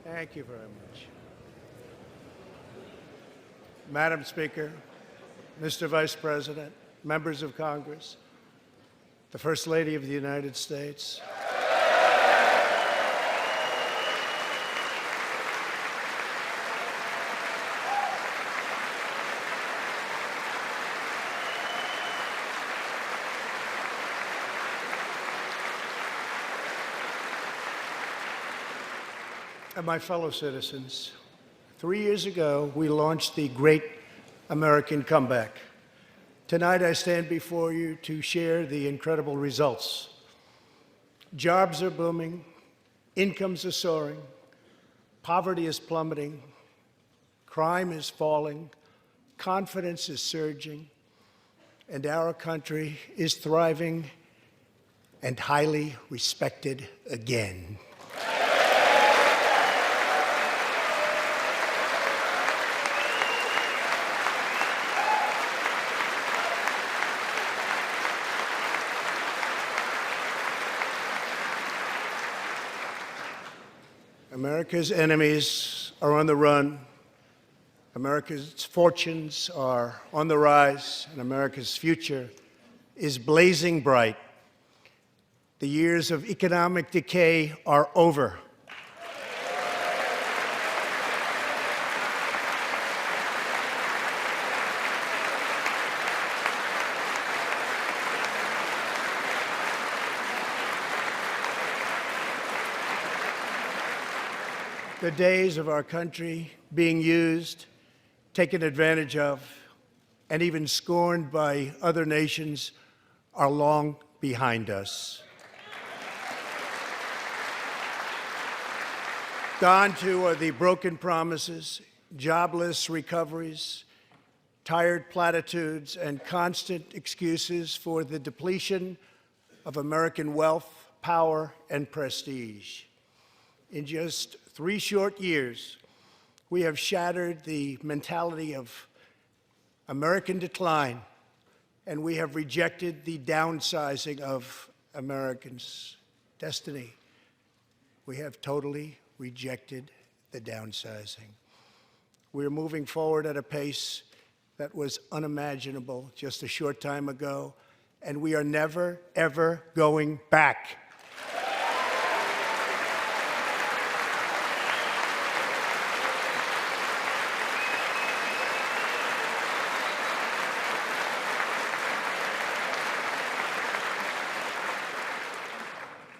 Thank you very much. Madam Speaker, Mr. Vice President, members of Congress, the First Lady of the United States, and my fellow citizens, 3 years ago, we launched the Great American Comeback. Tonight, I stand before you to share the incredible results. Jobs are booming, incomes are soaring, poverty is plummeting, crime is falling, confidence is surging, and our country is thriving and highly respected again. America's enemies are on the run, America's fortunes are on the rise, and America's future is blazing bright. The years of economic decay are over. The days of our country being used, taken advantage of, and even scorned by other nations are long behind us. Gone too are the broken promises, jobless recoveries, tired platitudes, and constant excuses for the depletion of American wealth, power, and prestige. In just 3 short years, we have shattered the mentality of American decline, and we have rejected the downsizing of Americans' destiny. We have totally rejected the downsizing. We're moving forward at a pace that was unimaginable just a short time ago, and we are never, ever going back.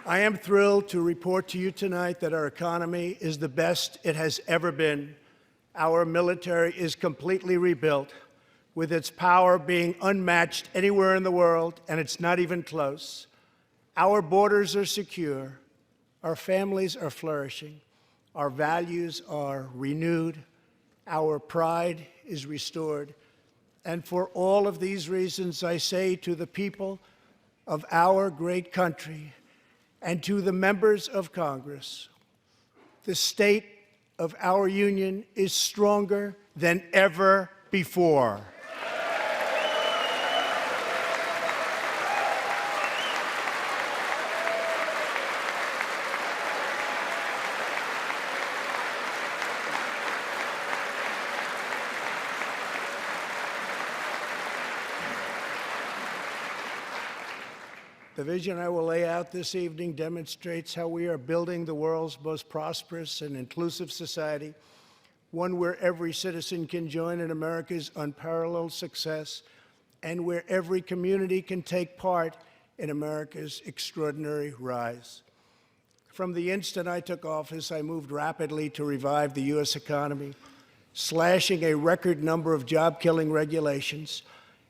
I am thrilled to report to you tonight that our economy is the best it has ever been. Our military is completely rebuilt, with its power being unmatched anywhere in the world, and it's not even close. Our borders are secure, our families are flourishing, our values are renewed, our pride is restored. And for all of these reasons, I say to the people of our great country, and to the members of Congress, the state of our union is stronger than ever before. The vision I will lay out this evening demonstrates how we are building the world's most prosperous and inclusive society, one where every citizen can join in America's unparalleled success, and where every community can take part in America's extraordinary rise. From the instant I took office, I moved rapidly to revive the U.S. economy, slashing a record number of job-killing regulations,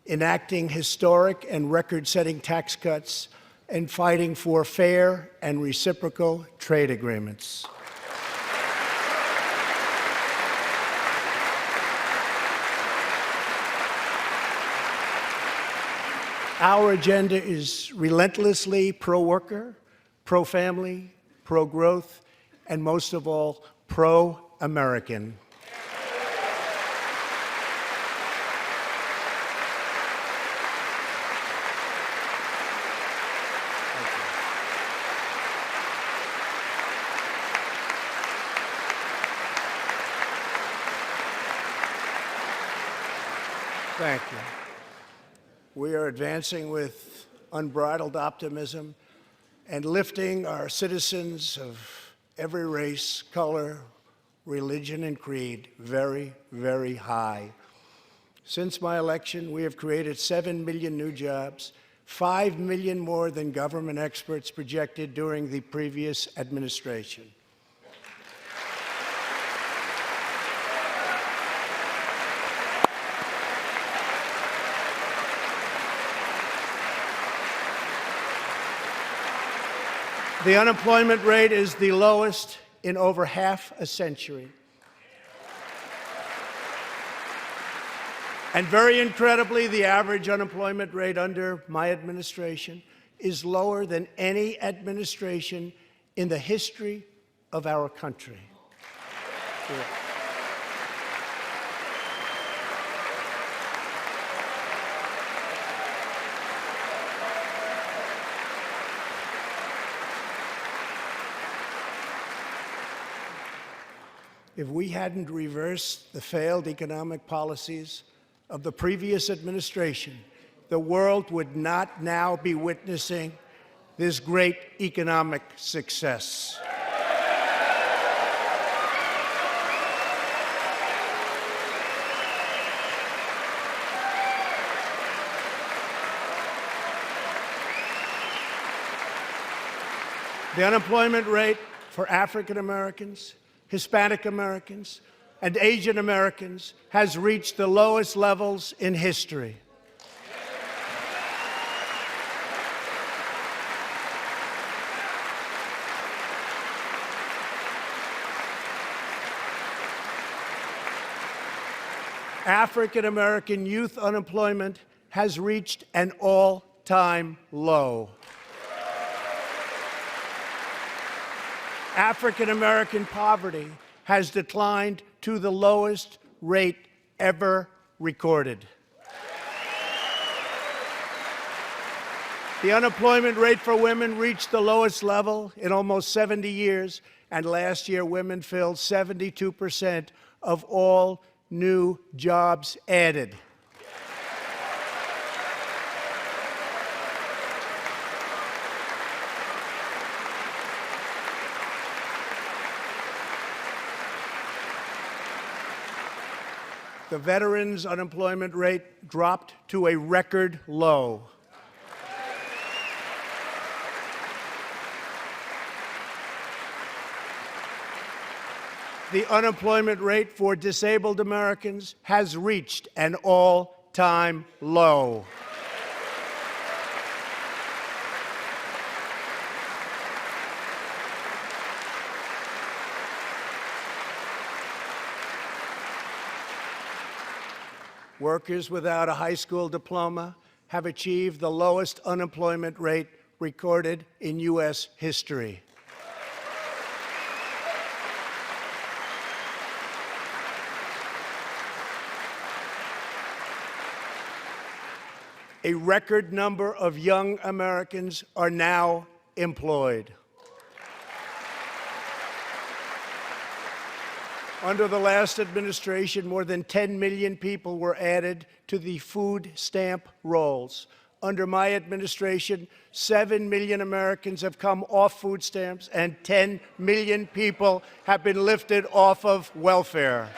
enacting historic and record-setting tax cuts, and fighting for fair and reciprocal trade agreements. Our agenda is relentlessly pro-worker, pro-family, pro-growth, and most of all, pro-American. Thank you. We are advancing with unbridled optimism and lifting our citizens of every race, color, religion, and creed very, very high. Since my election, we have created 7 million new jobs, 5 million more than government experts projected during the previous administration. The unemployment rate is the lowest in over half a century. And very incredibly, the average unemployment rate under my administration is lower than any administration in the history of our country. Yeah. If we hadn't reversed the failed economic policies of the previous administration, the world would not now be witnessing this great economic success. The unemployment rate for African Americans, Hispanic Americans, and Asian Americans has reached the lowest levels in history. African American youth unemployment has reached an all-time low. African American poverty has declined to the lowest rate ever recorded. The unemployment rate for women reached the lowest level in almost 70 years, and last year women filled 72% of all new jobs added. The veterans' unemployment rate dropped to a record low. The unemployment rate for disabled Americans has reached an all-time low. Workers without a high school diploma have achieved the lowest unemployment rate recorded in U.S. history. A record number of young Americans are now employed. Under the last administration, more than 10 million people were added to the food stamp rolls. Under my administration, 7 million Americans have come off food stamps, and 10 million people have been lifted off of welfare.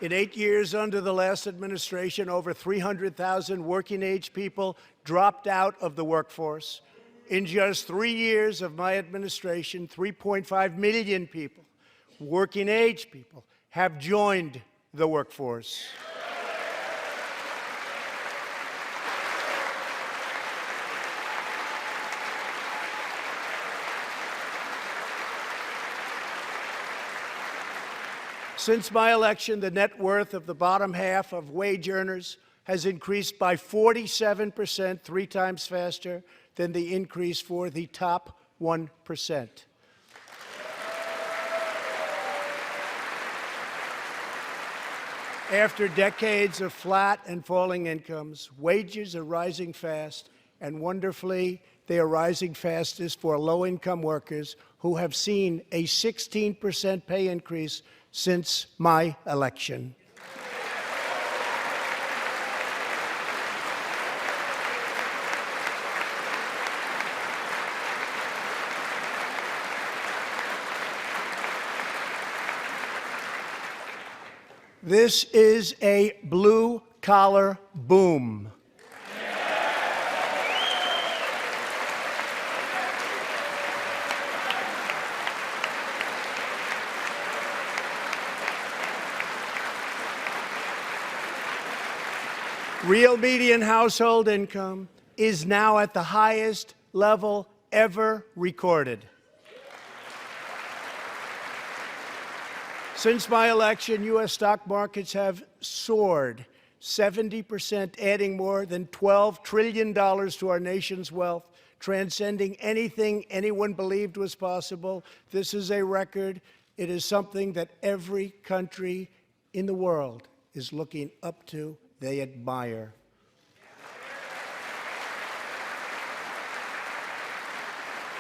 In 8 years under the last administration, over 300,000 working-age people dropped out of the workforce. In just 3 years of my administration, 3.5 million people, working-age people, have joined the workforce. Since my election, the net worth of the bottom half of wage earners has increased by 47%, 3 times faster than the increase for the top 1%. After decades of flat and falling incomes, wages are rising fast, and wonderfully, they are rising fastest for low-income workers who have seen a 16% pay increase since my election. This is a blue-collar boom. Real median household income is now at the highest level ever recorded. Since my election, U.S. stock markets have soared 70%, adding more than $12 trillion to our nation's wealth, transcending anything anyone believed was possible. This is a record. It is something that every country in the world is looking up to. They admire.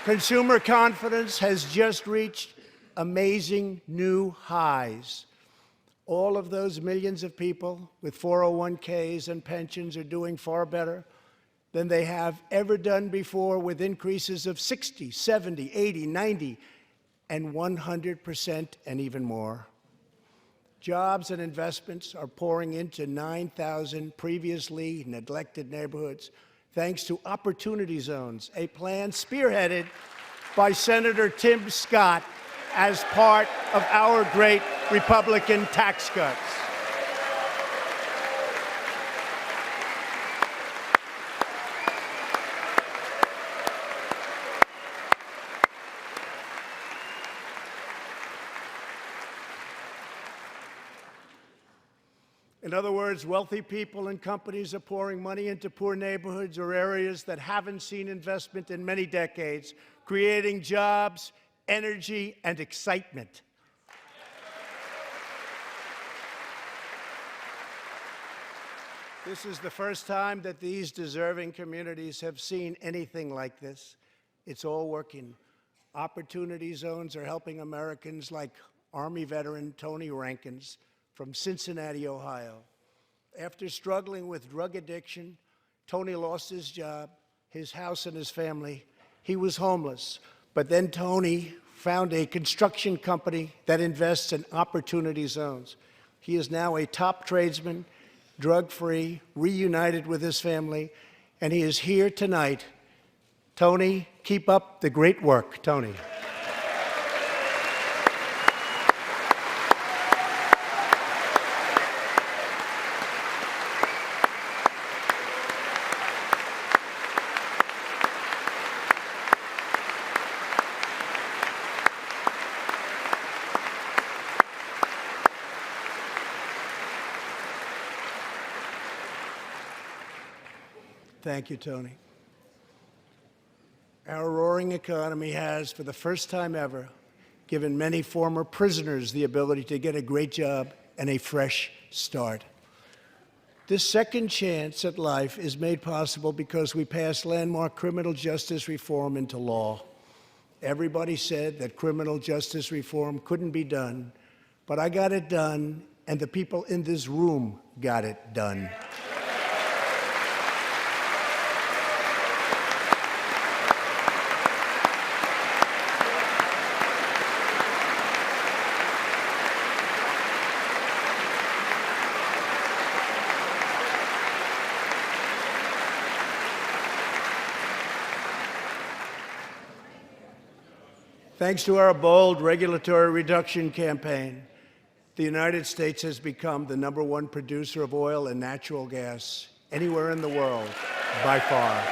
Consumer confidence has just reached amazing new highs. All of those millions of people with 401ks and pensions are doing far better than they have ever done before, with increases of 60, 70, 80, 90, and 100% and even more. Jobs and investments are pouring into 9,000 previously neglected neighborhoods, thanks to Opportunity Zones, a plan spearheaded by Senator Tim Scott as part of our great Republican tax cuts. In other words, wealthy people and companies are pouring money into poor neighborhoods or areas that haven't seen investment in many decades, creating jobs, energy, and excitement. This is the first time that these deserving communities have seen anything like this. It's all working. Opportunity Zones are helping Americans like Army veteran Tony Rankins from Cincinnati, Ohio. After struggling with drug addiction, Tony lost his job, his house, and his family. He was homeless. But then Tony found a construction company that invests in Opportunity Zones. He is now a top tradesman, drug-free, reunited with his family, and he is here tonight. Tony, keep up the great work, Tony. Thank you, Tony. Our roaring economy has, for the first time ever, given many former prisoners the ability to get a great job and a fresh start. This second chance at life is made possible because we passed landmark criminal justice reform into law. Everybody said that criminal justice reform couldn't be done, but I got it done, and the people in this room got it done. Thanks to our bold regulatory reduction campaign, the United States has become the #1 producer of oil and natural gas anywhere in the world, by far.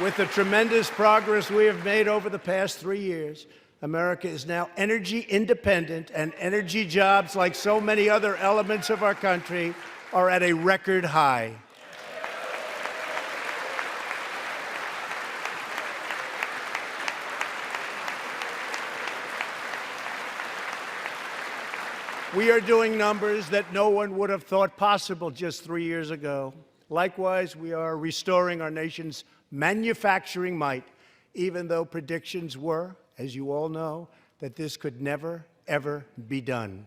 With the tremendous progress we have made over the past 3 years, America is now energy independent, and energy jobs, like so many other elements of our country, are at a record high. We are doing numbers that no one would have thought possible just 3 years ago. Likewise, we are restoring our nation's manufacturing might, even though predictions were, as you all know, that this could never, ever be done.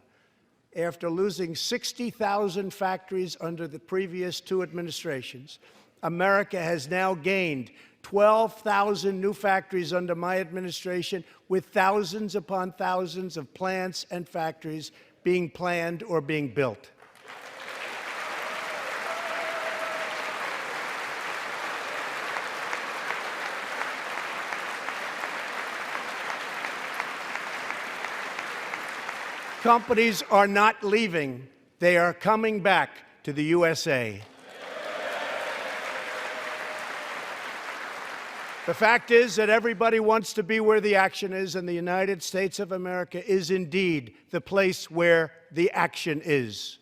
After losing 60,000 factories under the previous two administrations, America has now gained 12,000 new factories under my administration, with thousands upon thousands of plants and factories being planned or being built. Companies are not leaving. They are coming back to the USA. The fact is that everybody wants to be where the action is, and the United States of America is indeed the place where the action is.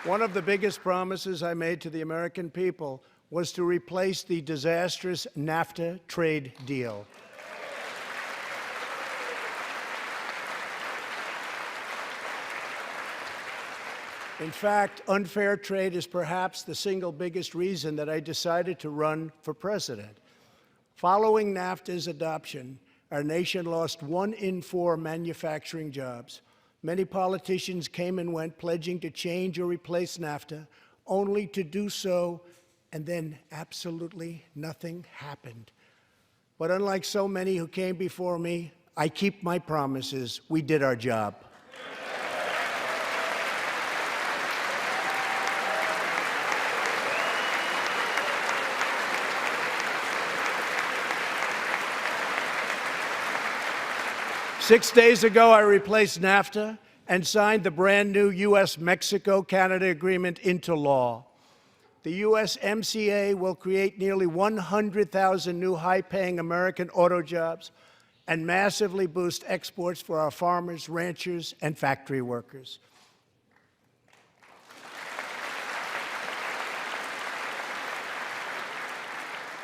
One of the biggest promises I made to the American people was to replace the disastrous NAFTA trade deal. In fact, unfair trade is perhaps the single biggest reason that I decided to run for president. Following NAFTA's adoption, our nation lost 1 in 4 manufacturing jobs. Many politicians came and went, pledging to change or replace NAFTA, only to do so, and then absolutely nothing happened. But unlike so many who came before me, I keep my promises. We did our job. Six days ago, I replaced NAFTA and signed the brand new U.S.-Mexico-Canada agreement into law. The USMCA will create nearly 100,000 new high-paying American auto jobs and massively boost exports for our farmers, ranchers, and factory workers.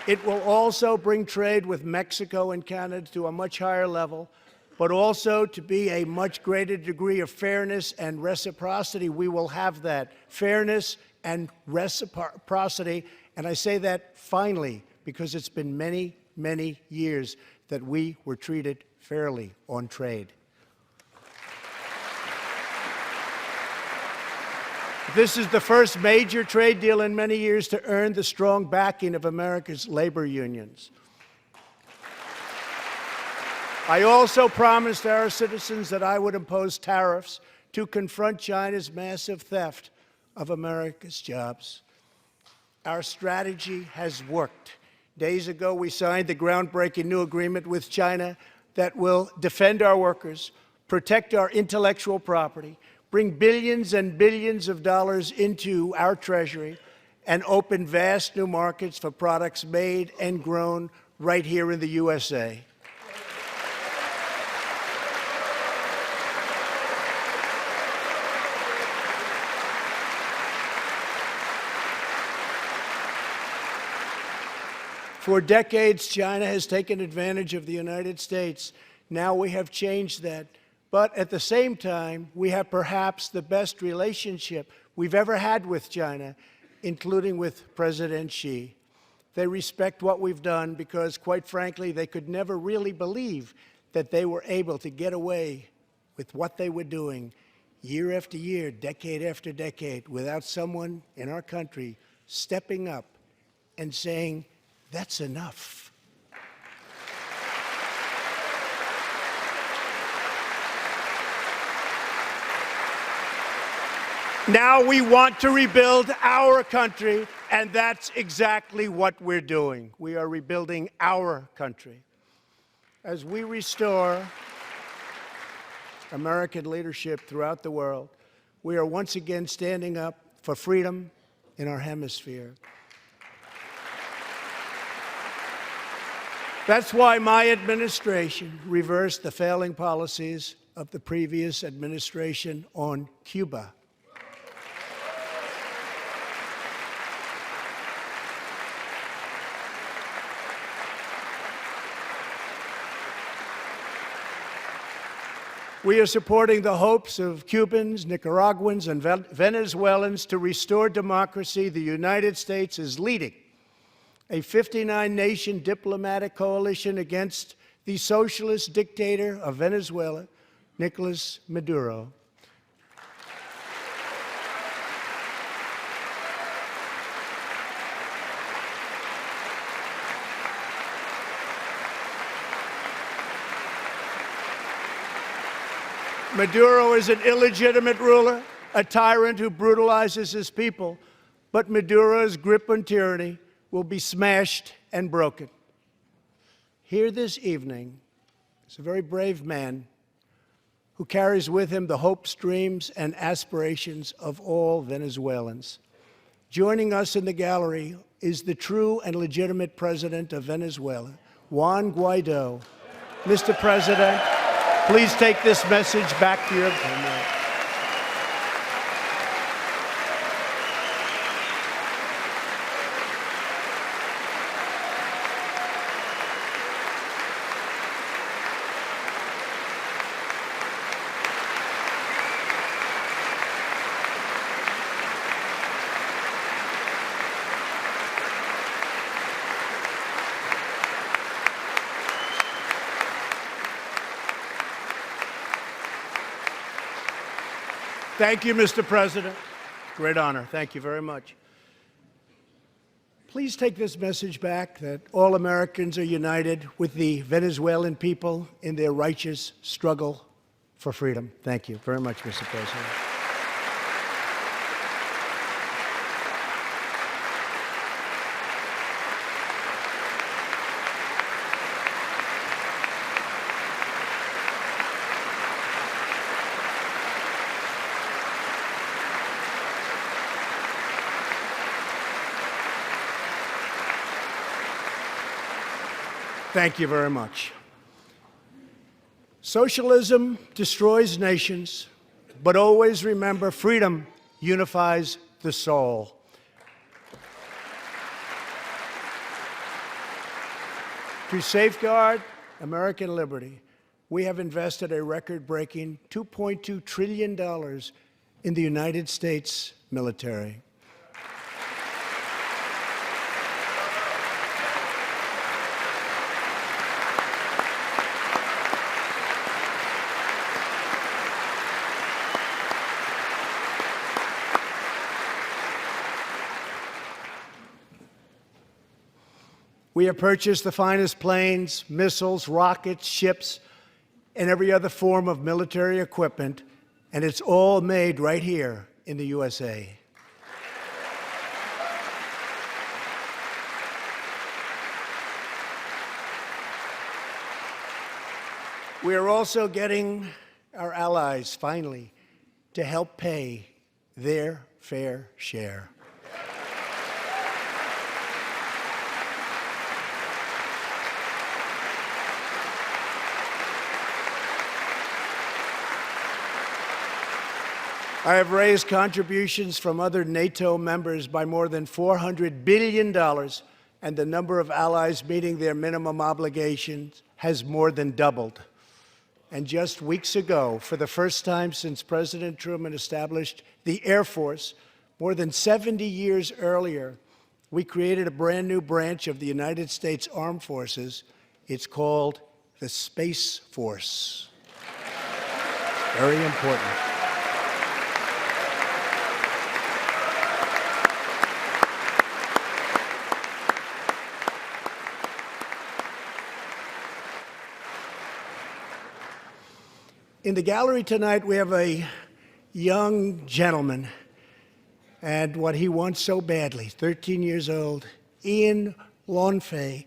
It will also bring trade with Mexico and Canada to a much higher level, but also to be a much greater degree of fairness and reciprocity. We will have that fairness and reciprocity, and I say that finally because it's been many, many years that we were treated fairly on trade. This is the first major trade deal in many years to earn the strong backing of America's labor unions. I also promised our citizens that I would impose tariffs to confront China's massive theft of America's jobs. Our strategy has worked. Days ago, we signed the groundbreaking new agreement with China that will defend our workers, protect our intellectual property, bring billions and billions of dollars into our treasury, and open vast new markets for products made and grown right here in the USA. For decades, China has taken advantage of the United States. Now we have changed that. But at the same time, we have perhaps the best relationship we've ever had with China, including with President Xi. They respect what we've done because, quite frankly, they could never really believe that they were able to get away with what they were doing year after year, decade after decade, without someone in our country stepping up and saying, "That's enough." Now we want to rebuild our country, and that's exactly what we're doing. We are rebuilding our country. As we restore American leadership throughout the world, we are once again standing up for freedom in our hemisphere. That's why my administration reversed the failing policies of the previous administration on Cuba. We are supporting the hopes of Cubans, Nicaraguans, and Venezuelans to restore democracy. The United States is leading a 59-nation diplomatic coalition against the socialist dictator of Venezuela, Nicolas Maduro. Maduro is an illegitimate ruler, a tyrant who brutalizes his people, but Maduro's grip on tyranny will be smashed and broken. Here this evening is a very brave man who carries with him the hopes, dreams, and aspirations of all Venezuelans. Joining us in the gallery is the true and legitimate president of Venezuela, Juan Guaido. Mr. President, please take this message back to your homeland. Thank you, Mr. President. Great honor. Thank you very much. Please take this message back that all Americans are united with the Venezuelan people in their righteous struggle for freedom. Thank you very much, Mr. President. Thank you very much. Socialism destroys nations, but always remember, freedom unifies the soul. To safeguard American liberty, we have invested a record-breaking $2.2 trillion in the United States military. We have purchased the finest planes, missiles, rockets, ships, and every other form of military equipment, and it's all made right here in the USA. We are also getting our allies, finally, to help pay their fair share. I have raised contributions from other NATO members by more than $400 billion, and the number of allies meeting their minimum obligations has more than doubled. And just weeks ago, for the first time since President Truman established the Air Force, more than 70 years earlier, we created a brand new branch of the United States Armed Forces. It's called the Space Force. Very important. In the gallery tonight, we have a young gentleman, and what he wants so badly, 13 years old, Ian Lawnfay.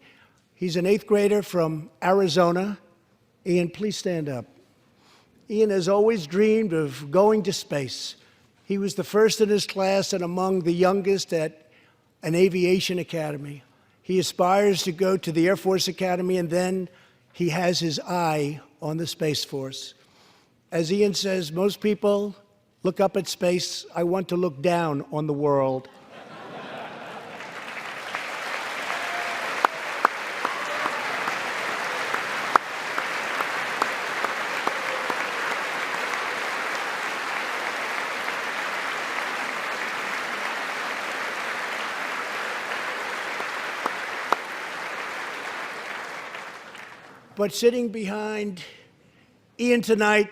He's an 8th grader from Arizona. Ian, please stand up. Ian has always dreamed of going to space. He was the first in his class and among the youngest at an aviation academy. He aspires to go to the Air Force Academy, and then he has his eye on the Space Force. As Ian says, most people look up at space. I want to look down on the world. But sitting behind Ian tonight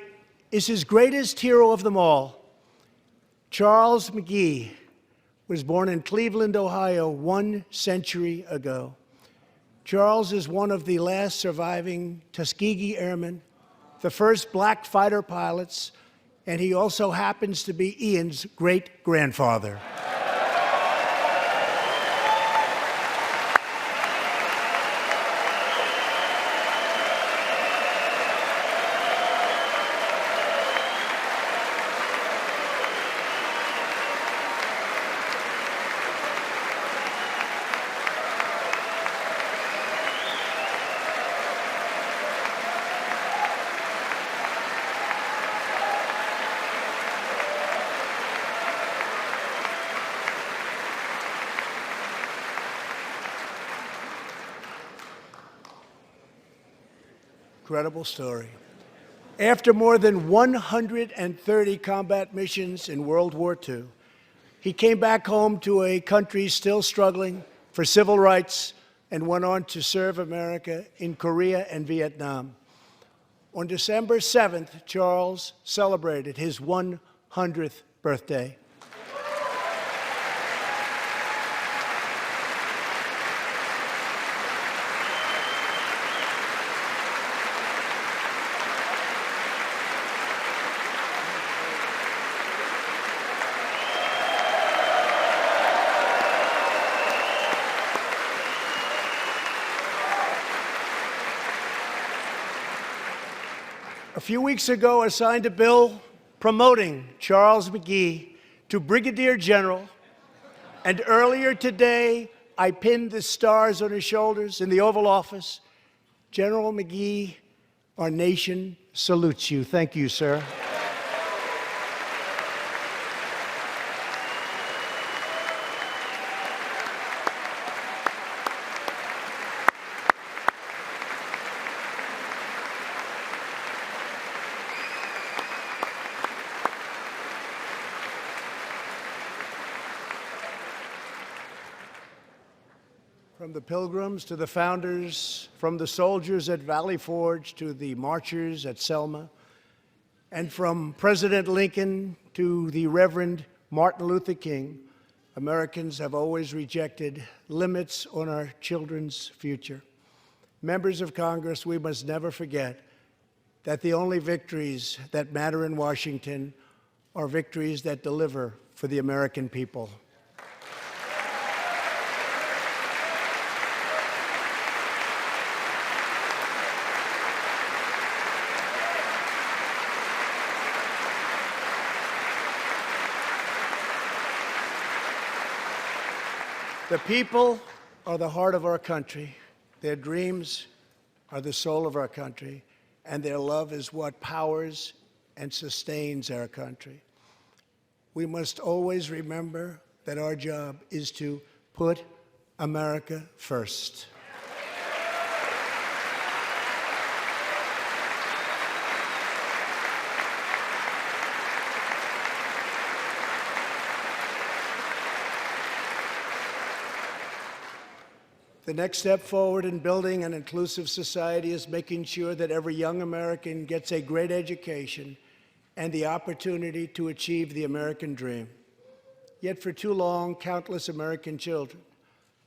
is his greatest hero of them all. Charles McGee was born in Cleveland, Ohio, 1 century ago. Charles is one of the last surviving Tuskegee Airmen, the first black fighter pilots, and he also happens to be Ian's great-grandfather. Incredible story. After more than 130 combat missions in World War II, he came back home to a country still struggling for civil rights and went on to serve America in Korea and Vietnam. On December 7th, Charles celebrated his 100th birthday. A few weeks ago, I signed a bill promoting Charles McGee to Brigadier General, and earlier today, I pinned the stars on his shoulders in the Oval Office. General McGee, our nation salutes you. Thank you, sir. From the Pilgrims to the founders, from the soldiers at Valley Forge to the marchers at Selma, and from President Lincoln to the Reverend Martin Luther King, Americans have always rejected limits on our children's future. Members of Congress, we must never forget that the only victories that matter in Washington are victories that deliver for the American people. The people are the heart of our country. Their dreams are the soul of our country, and their love is what powers and sustains our country. We must always remember that our job is to put America first. The next step forward in building an inclusive society is making sure that every young American gets a great education and the opportunity to achieve the American dream. Yet for too long, countless American children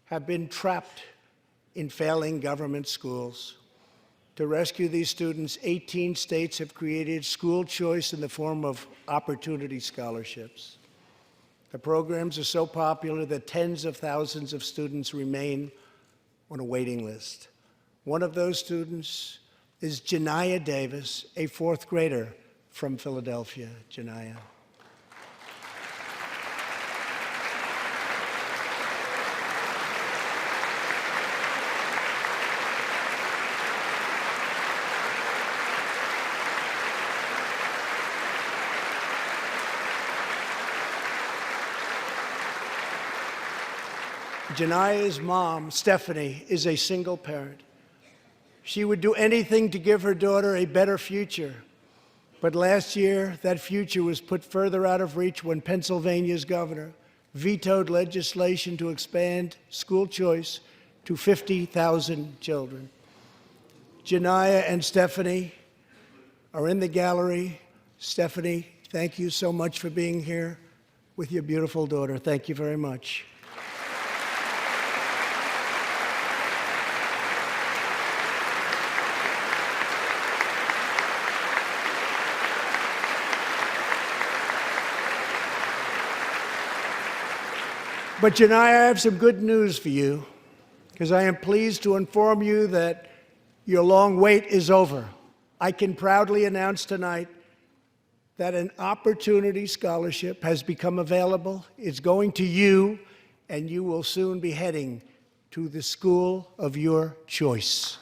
have been trapped in failing government schools. To rescue these students, 18 states have created school choice in the form of opportunity scholarships. The programs are so popular that tens of thousands of students remain on a waiting list. One of those students is Janiyah Davis, a 4th grader from Philadelphia. Janiyah. Jania's mom, Stephanie, is a single parent. She would do anything to give her daughter a better future. But last year, that future was put further out of reach when Pennsylvania's governor vetoed legislation to expand school choice to 50,000 children. Jania and Stephanie are in the gallery. Stephanie, thank you so much for being here with your beautiful daughter. Thank you very much. But Jania, I have some good news for you, because I am pleased to inform you that your long wait is over. I can proudly announce tonight that an opportunity scholarship has become available. It's going to you, and you will soon be heading to the school of your choice.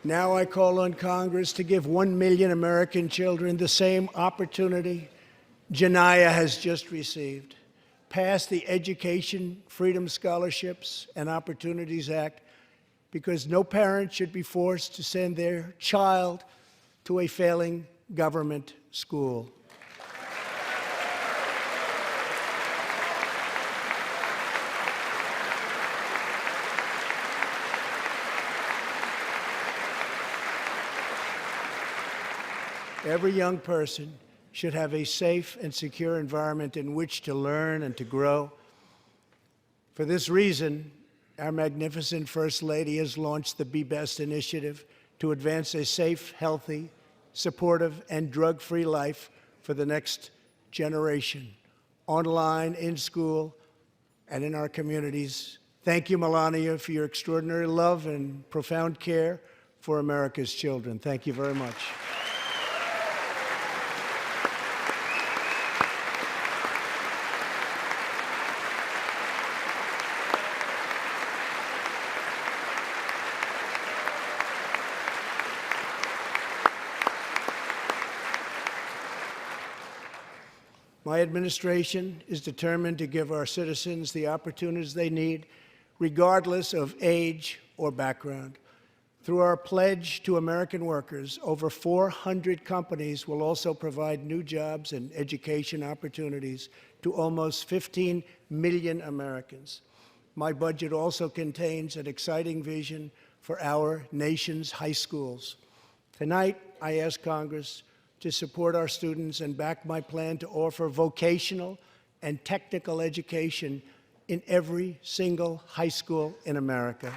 Now I call on Congress to give 1 million American children the same opportunity Jania has just received. Pass the Education Freedom Scholarships and Opportunities Act, because no parent should be forced to send their child to a failing government school. Every young person should have a safe and secure environment in which to learn and to grow. For this reason, our magnificent First Lady has launched the Be Best initiative to advance a safe, healthy, supportive, and drug-free life for the next generation, online, in school, and in our communities. Thank you, Melania, for your extraordinary love and profound care for America's children. Thank you very much. My administration is determined to give our citizens the opportunities they need, regardless of age or background. Through our pledge to American workers, over 400 companies will also provide new jobs and education opportunities to almost 15 million Americans. My budget also contains an exciting vision for our nation's high schools. Tonight, I ask Congress to support our students and back my plan to offer vocational and technical education in every single high school in America.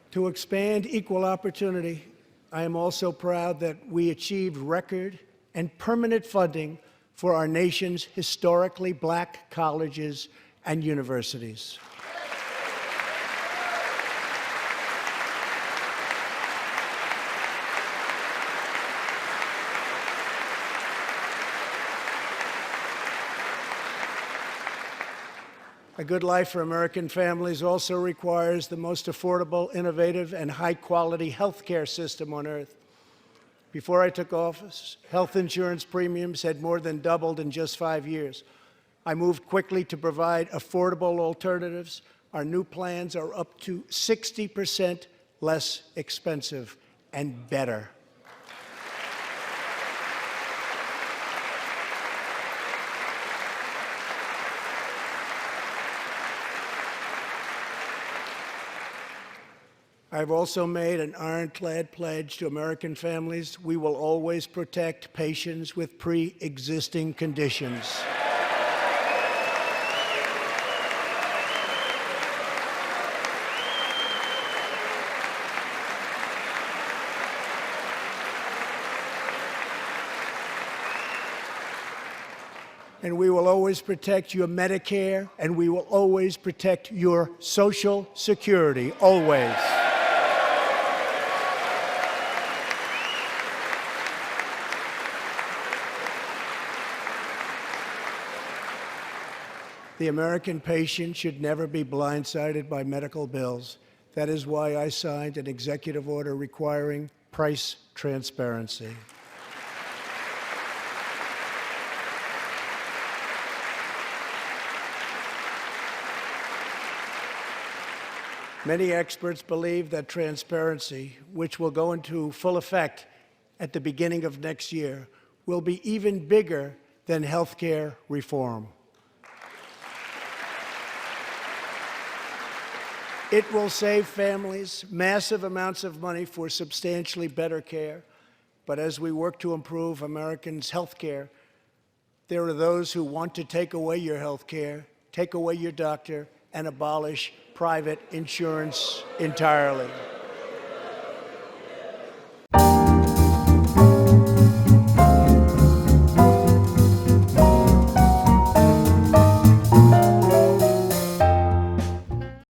To expand equal opportunity, I am also proud that we achieved record and permanent funding for our nation's historically black colleges and universities. A good life for American families also requires the most affordable, innovative, and high-quality health care system on earth. Before I took office, health insurance premiums had more than doubled in just 5 years. I moved quickly to provide affordable alternatives. Our new plans are up to 60% less expensive and better. I've also made an ironclad pledge to American families. We will always protect patients with pre-existing conditions. And we will always protect your Medicare, and we will always protect your Social Security, always. The American patient should never be blindsided by medical bills. That is why I signed an executive order requiring price transparency. Many experts believe that transparency, which will go into full effect at the beginning of next year, will be even bigger than health care reform. It will save families massive amounts of money for substantially better care. But as we work to improve Americans' health care, there are those who want to take away your health care, take away your doctor, and abolish private insurance entirely.